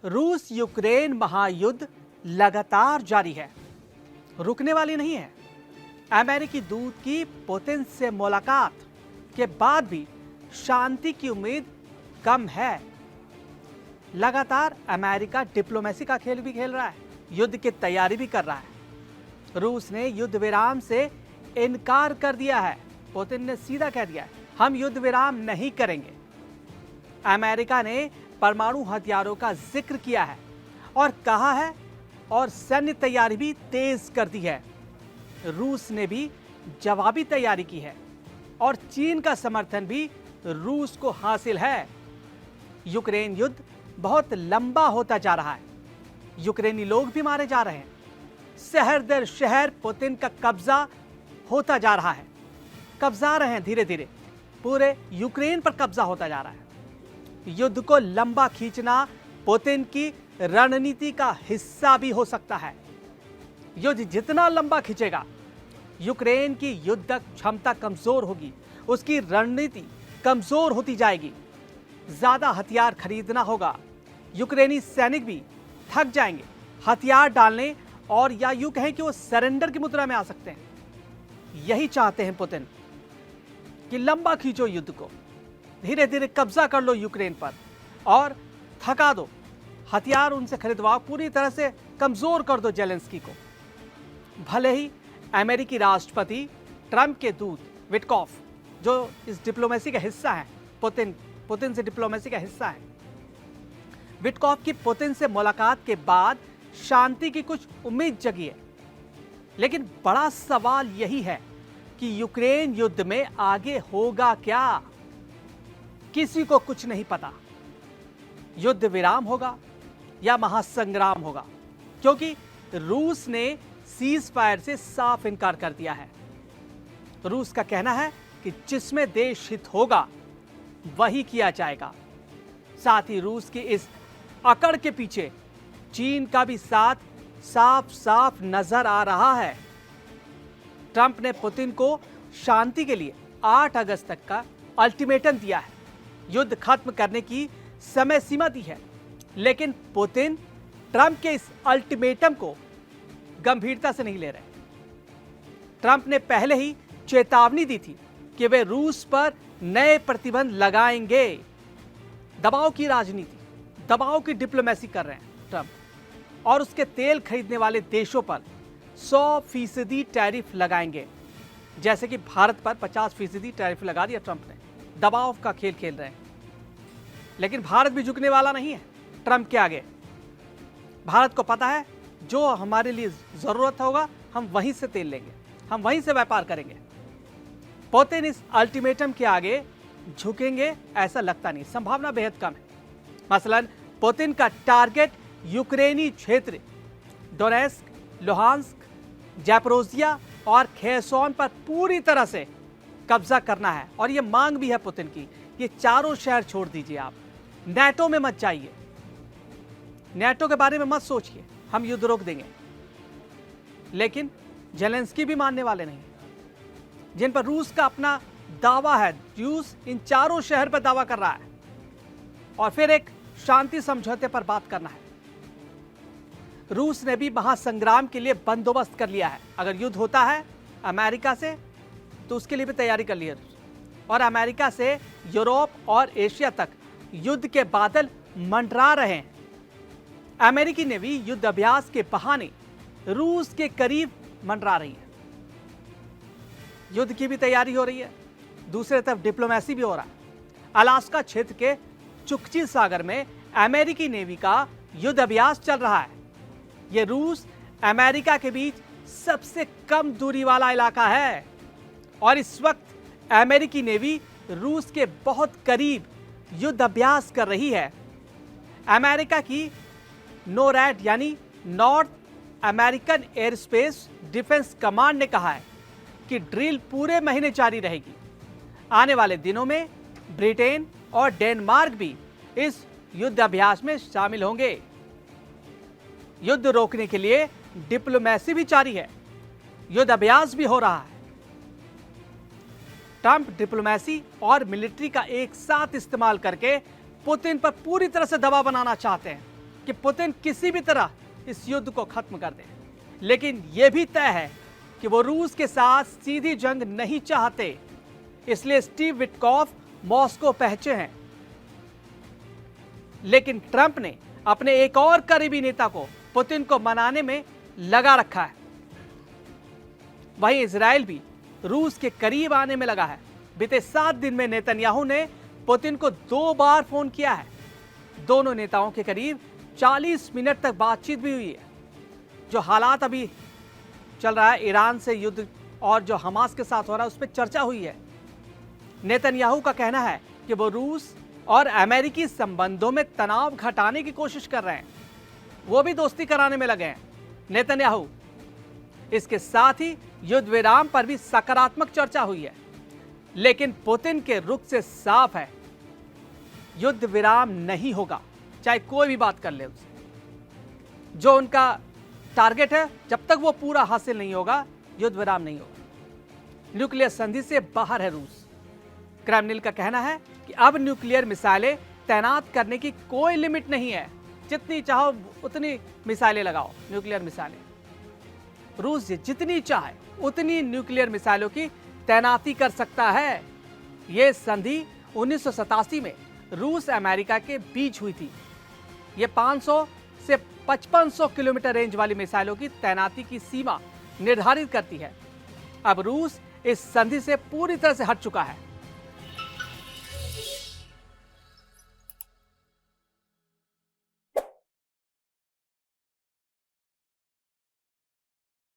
रूस यूक्रेन महायुद्ध लगातार जारी है, रुकने वाली नहीं है। अमेरिकी दूत की पुतिन से मुलाकात के बाद भी शांति की उम्मीद कम है। लगातार अमेरिका डिप्लोमेसी का खेल भी खेल रहा है, युद्ध की तैयारी भी कर रहा है। रूस ने युद्ध विराम से इनकार कर दिया है। पुतिन ने सीधा कह दिया है, हम युद्ध विराम नहीं करेंगे। अमेरिका ने परमाणु हथियारों का जिक्र किया है और कहा है और सैन्य तैयारी भी तेज कर दी है। रूस ने भी जवाबी तैयारी की है और चीन का समर्थन भी रूस को हासिल है। यूक्रेन युद्ध बहुत लंबा होता जा रहा है। यूक्रेनी लोग भी मारे जा रहे हैं। शहर दर शहर पुतिन का कब्जा होता जा रहा है। कब्जा रहे हैं, धीरे धीरे पूरे यूक्रेन पर कब्जा होता जा रहा है। युद्ध को लंबा खींचना पुतिन की रणनीति का हिस्सा भी हो सकता है। युद्ध जितना लंबा खींचेगा, यूक्रेन की युद्धक क्षमता कमजोर होगी, उसकी रणनीति कमजोर होती जाएगी। ज्यादा हथियार खरीदना होगा। यूक्रेनी सैनिक भी थक जाएंगे हथियार डालने, और या यूं कहें कि वो सरेंडर की मुद्रा में आ सकते हैं। यही चाहते हैं पुतिन कि लंबा खींचो युद्ध को, धीरे धीरे कब्जा कर लो यूक्रेन पर और थका दो, हथियार उनसे खरीदवाओ, पूरी तरह से कमजोर कर दो जेलेंस्की को। भले ही अमेरिकी राष्ट्रपति ट्रंप के दूत विटकॉफ, जो इस डिप्लोमेसी का हिस्सा है, पुतिन से डिप्लोमेसी का हिस्सा है, विटकॉफ की पुतिन से मुलाकात के बाद शांति की कुछ उम्मीद जगी है। लेकिन बड़ा सवाल यही है कि यूक्रेन युद्ध में आगे होगा क्या, किसी को कुछ नहीं पता। युद्ध विराम होगा या महासंग्राम होगा, क्योंकि रूस ने सीज फायर से साफ इनकार कर दिया है। रूस का कहना है कि जिसमें देश हित होगा वही किया जाएगा। साथ ही रूस की इस अकड़ के पीछे चीन का भी साथ साफ साफ नजर आ रहा है। ट्रंप ने पुतिन को शांति के लिए 8 अगस्त तक का अल्टीमेटम दिया है, युद्ध खत्म करने की समय सीमा दी है। लेकिन पुतिन ट्रंप के इस अल्टीमेटम को गंभीरता से नहीं ले रहे। ट्रंप ने पहले ही चेतावनी दी थी कि वे रूस पर नए प्रतिबंध लगाएंगे। दबाव की राजनीति, दबाव की डिप्लोमेसी कर रहे हैं ट्रंप, और उसके तेल खरीदने वाले देशों पर 100% टैरिफ लगाएंगे। जैसे कि भारत पर 50% टैरिफ लगा दिया ट्रंप ने। दबाव का खेल खेल रहे हैं। लेकिन भारत भी झुकने वाला नहीं है ट्रंप के आगे। भारत को पता है जो हमारे लिए जरूरत होगा हम वहीं से तेल लेंगे, हम वहीं से व्यापार करेंगे। पुतिन इस अल्टीमेटम के आगे झुकेंगे ऐसा लगता नहीं, संभावना बेहद कम है। मसलन पुतिन का टारगेट यूक्रेनी क्षेत्र डोनेस्क, लुहांस्क, ज़ैपोरिज़िया और खेरसोन पर पूरी तरह से कब्जा करना है। और यह मांग भी है पुतिन की, ये चारों शहर छोड़ दीजिए, आप नेटो में मत जाइए, नेटो के बारे में मत सोचिए, हम युद्ध रोक देंगे। लेकिन जेलेंस्की भी मानने वाले नहीं, जिन पर रूस का अपना दावा है। रूस इन चारों शहर पर दावा कर रहा है और फिर एक शांति समझौते पर बात करना है। रूस ने भी महासंग्राम के लिए बंदोबस्त कर लिया है। अगर युद्ध होता है अमेरिका से तो उसके लिए भी तैयारी कर ली है। और अमेरिका से यूरोप और एशिया तक युद्ध के बादल मंडरा रहे हैं। अमेरिकी ने भी युद्ध अभ्यास के बहाने रूस के करीब मंडरा रही है। युद्ध की भी तैयारी हो रही है, दूसरी तरफ डिप्लोमेसी भी हो रहा है। अलास्का क्षेत्र के चुकची सागर में अमेरिकी नेवी का युद्ध अभ्यास चल रहा है। यह रूस अमेरिका के बीच सबसे कम दूरी वाला इलाका है और इस वक्त अमेरिकी नेवी रूस के बहुत करीब युद्ध अभ्यास कर रही है। अमेरिका की नोरैड यानी north American aerospace defence command ने कहा है कि ड्रिल पूरे महीने जारी रहेगी। आने वाले दिनों में ब्रिटेन और डेनमार्क भी इस युद्ध अभ्यास में शामिल होंगे। युद्ध रोकने के लिए डिप्लोमेसी भी जारी है, युद्ध अभ्यास भी हो रहा है। ट्रंप डिप्लोमेसी और मिलिट्री का एक साथ इस्तेमाल करके पुतिन पर पूरी तरह से दबाव बनाना चाहते हैं कि पुतिन किसी भी तरह इस युद्ध को खत्म कर दे, लेकिन यह भी तय है कि वो रूस के साथ सीधी जंग नहीं चाहते। इसलिए स्टीव विटकॉफ मॉस्को पहुंचे हैं। लेकिन ट्रंप ने अपने एक और करीबी नेता को पुतिन को मनाने में लगा रखा है। वहीं इजराइल भी रूस के करीब आने में लगा है। बीते 7 दिन में नेतन्याहू ने पुतिन को 2 बार फोन किया है। दोनों नेताओं के करीब 40 मिनट तक बातचीत भी हुई है। जो हालात अभी चल रहा है, ईरान से युद्ध और जो हमास के साथ हो रहा है, उस पर चर्चा हुई है। नेतन्याहू का कहना है कि वो रूस और अमेरिकी संबंधों में तनाव घटाने की कोशिश कर रहे हैं। वो भी दोस्ती कराने में लगे हैं नेतन्याहू। इसके साथ ही युद्ध विराम पर भी सकारात्मक चर्चा हुई है, लेकिन पुतिन के रुख से साफ है युद्ध विराम नहीं होगा, चाहे कोई भी बात कर ले उससे। जो उनका टारगेट है, जब तक वो पूरा हासिल नहीं होगा, युद्ध विराम नहीं होगा। न्यूक्लियर संधि से बाहर है रूस। क्रेमलिन का कहना है कि अब न्यूक्लियर मिसाइलें तैनात करने की कोई लिमिट नहीं है। जितनी चाहो उतनी मिसाइलें लगाओ, न्यूक्लियर मिसाइलें। रूस जितनी चाहे उतनी न्यूक्लियर मिसाइलों की तैनाती कर सकता है। यह संधि 1987 में रूस अमेरिका के बीच हुई थी। यह 500 से 5500 किलोमीटर रेंज वाली मिसाइलों की तैनाती की सीमा निर्धारित करती है। अब रूस इस संधि से पूरी तरह से हट चुका है।